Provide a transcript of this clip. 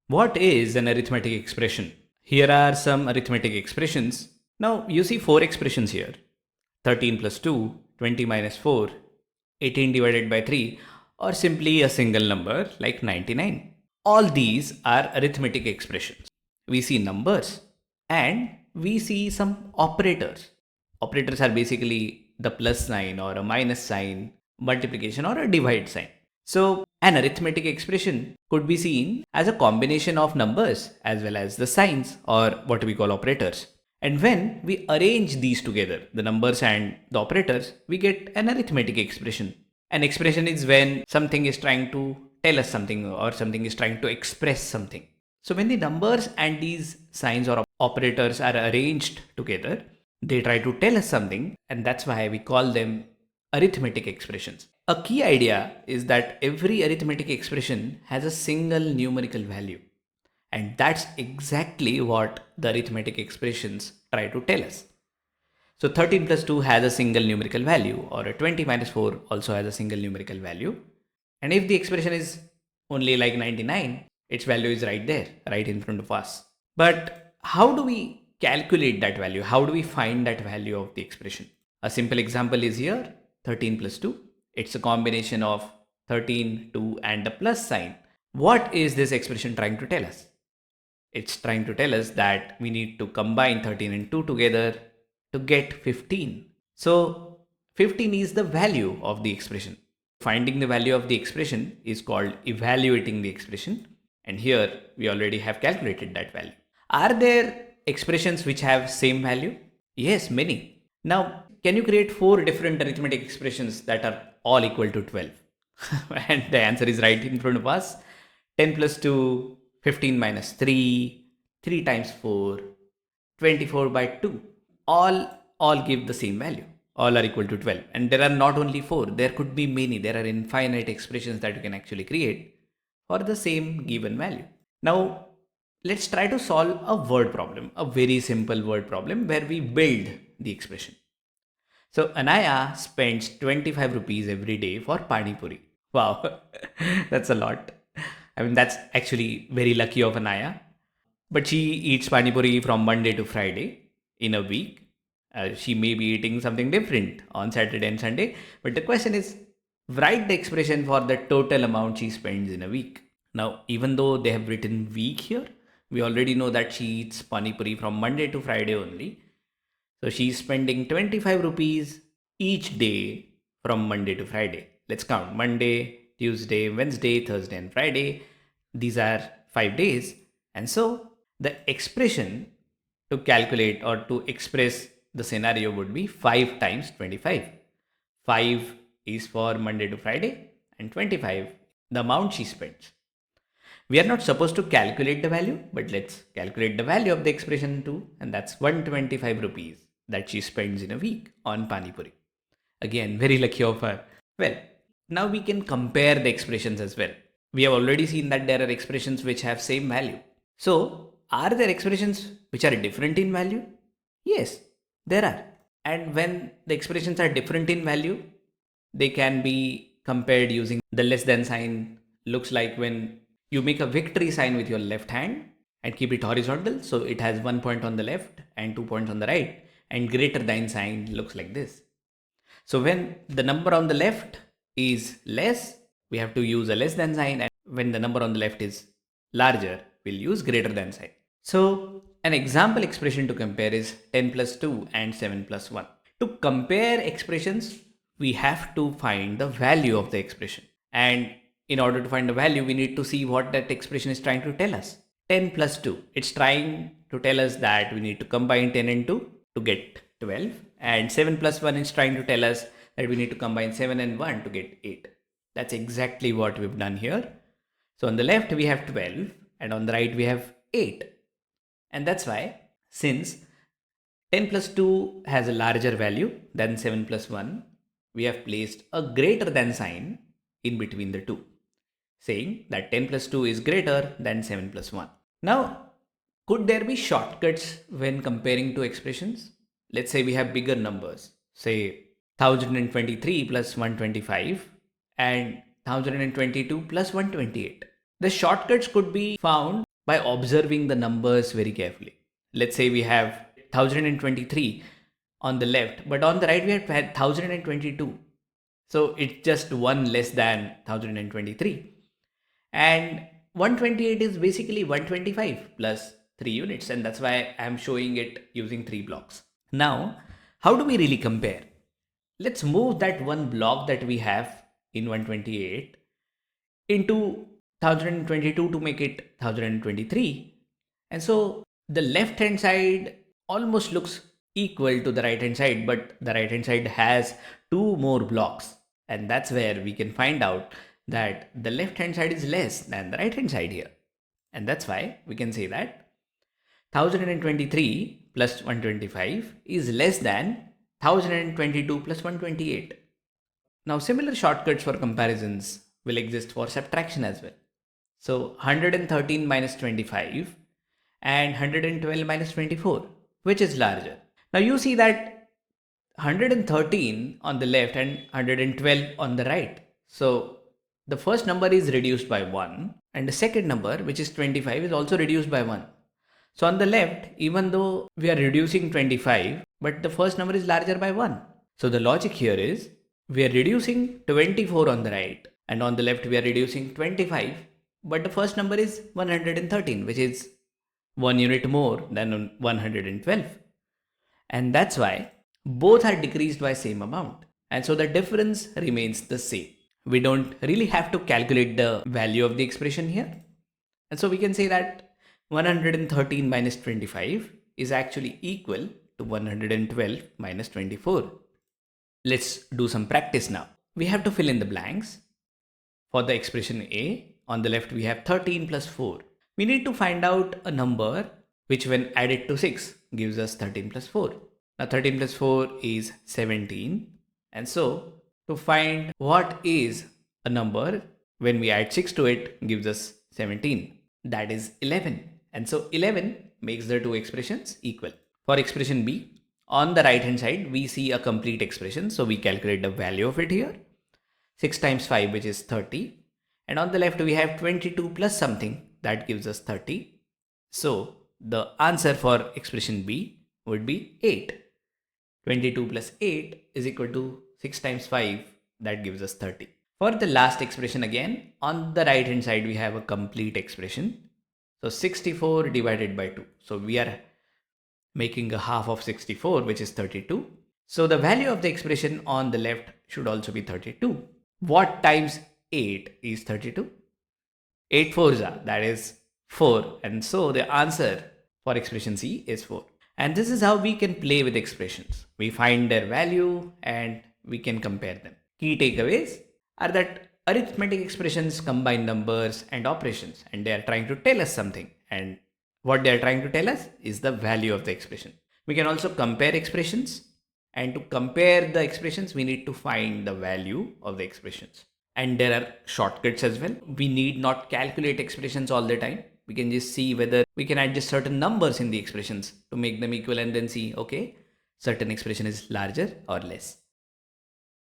What is an arithmetic expression? Here are some arithmetic expressions. Now you see four expressions here. 13 plus 2, 20 minus 4, 18 divided by 3, or simply a single number like 99. All these are arithmetic expressions. We see numbers and we see some operators. Operators are basically the plus sign or a minus sign, multiplication or a divide sign. So an arithmetic expression could be seen as a combination of numbers as well as the signs or what we call operators. And when we arrange these together, the numbers and the operators, we get an arithmetic expression. An expression is when something is trying to tell us something or something is trying to express something. So when the numbers and these signs or operators are arranged together, they try to tell us something, and that's why we call them arithmetic expressions. A key idea is that every arithmetic expression has a single numerical value. And that's exactly what the arithmetic expressions try to tell us. So 13 plus 2 has a single numerical value, or a 20 minus 4 also has a single numerical value. And if the expression is only like 99, its value is right there, right in front of us. But how do we calculate that value? How do we find that value of the expression? A simple example is here 13 plus 2. It's a combination of 13, 2 and a plus sign. What is this expression trying to tell us? It's trying to tell us that we need to combine 13 and 2 together to get 15. So 15 is the value of the expression. Finding the value of the expression is called evaluating the expression. And here we already have calculated that value. Are there expressions which have same value? Yes, many. Now, can you create four different arithmetic expressions that are all equal to 12? And the answer is right in front of us. 10 plus 2, 15 minus 3, 3 times 4, 24 by 2. All give the same value. All are equal to 12. And there are not only 4, there could be many. There are infinite expressions that you can actually create for the same given value. Now, let's try to solve a word problem, a very simple word problem where we build the expression. So Anaya spends 25 rupees every day for Pani Puri. Wow, that's a lot. I mean, that's actually very lucky of Anaya. But she eats Pani Puri from Monday to Friday in a week. She may be eating something different on Saturday and Sunday. But the question is, write the expression for the total amount she spends in a week. Now, even though they have written week here, we already know that she eats Pani Puri from Monday to Friday only. So she's spending 25 rupees each day from Monday to Friday. Let's count Monday, Tuesday, Wednesday, Thursday, and Friday. These are 5 days. And so the expression to calculate or to express the scenario would be 5 times 25. 5 is for Monday to Friday, and 25, the amount she spends. We are not supposed to calculate the value, but let's calculate the value of the expression too, and that's 125 rupees that she spends in a week on Pani Puri. Again, very lucky of her. Well, now we can compare the expressions as well. We have already seen that there are expressions which have same value. So, are there expressions which are different in value? Yes, there are. And when the expressions are different in value, they can be compared using the less than sign. Looks like when you make a victory sign with your left hand and keep it horizontal, so it has 1 point on the left and 2 points on the right, and greater than sign looks like this. So when the number on the left is less, we have to use a less than sign, and when the number on the left is larger, we'll use greater than sign. So an example expression to compare is 10 plus 2 and 7 plus 1. To compare expressions, we have to find the value of the expression. And in order to find the value, we need to see what that expression is trying to tell us. 10 plus 2, it's trying to tell us that we need to combine 10 and 2 to get 12. And 7 plus 1 is trying to tell us that we need to combine 7 and 1 to get 8. That's exactly what we've done here. So on the left we have 12 and on the right we have 8. And that's why, since 10 plus 2 has a larger value than 7 plus 1, we have placed a greater than sign in between the two, saying that 10 plus 2 is greater than 7 plus 1. Now, could there be shortcuts when comparing two expressions? Let's say we have bigger numbers, say 1023 plus 125 and 1022 plus 128. The shortcuts could be found by observing the numbers very carefully. Let's say we have 1023 on the left, but on the right we have 1022. So it's just one less than 1023. And 128 is basically 125 plus 3 units, and that's why I'm showing it using 3 blocks. Now, how do we really compare? Let's move that one block that we have in 128 into 1022 to make it 1023. And so the left hand side almost looks equal to the right hand side, but the right hand side has two more blocks. And that's where we can find out that the left hand side is less than the right hand side here. And that's why we can say that 1023 plus 125 is less than 1022 plus 128. Now similar shortcuts for comparisons will exist for subtraction as well. So 113 minus 25 and 112 minus 24, which is larger? Now you see that 113 on the left and 112 on the right. So the first number is reduced by 1 and the second number, which is 25, is also reduced by 1. So on the left, even though we are reducing 25, but the first number is larger by 1. So the logic here is we are reducing 24 on the right and on the left we are reducing 25, but the first number is 113, which is 1 unit more than 112. And that's why both are decreased by same amount. And so the difference remains the same. We don't really have to calculate the value of the expression here. And so we can say that 113 minus 25 is actually equal to 112 minus 24. Let's do some practice now. We have to fill in the blanks. For the expression A, on the left we have 13 plus 4. We need to find out a number which when added to 6 gives us 13 plus 4. Now 13 plus 4 is 17. And so to find what is a number when we add 6 to it gives us 17. That is 11. And so 11 makes the two expressions equal. For expression B, on the right hand side, we see a complete expression. So we calculate the value of it here. 6 times 5, which is 30. And on the left, we have 22 plus something that gives us 30. So the answer for expression B would be 8. 22 plus 8 is equal to 6 times 5, that gives us 30. For the last expression again, on the right hand side, we have a complete expression. So 64 divided by 2. So we are making a half of 64, which is 32. So the value of the expression on the left should also be 32. What times 8 is 32? 8 fours are, that is 4. And so the answer for expression C is 4. And this is how we can play with expressions. We find their value and we can compare them. Key takeaways are that arithmetic expressions combine numbers and operations, and they are trying to tell us something. And what they are trying to tell us is the value of the expression. We can also compare expressions, and to compare the expressions, we need to find the value of the expressions. And there are shortcuts as well. We need not calculate expressions all the time. We can just see whether we can adjust certain numbers in the expressions to make them equal and then see, okay, certain expression is larger or less.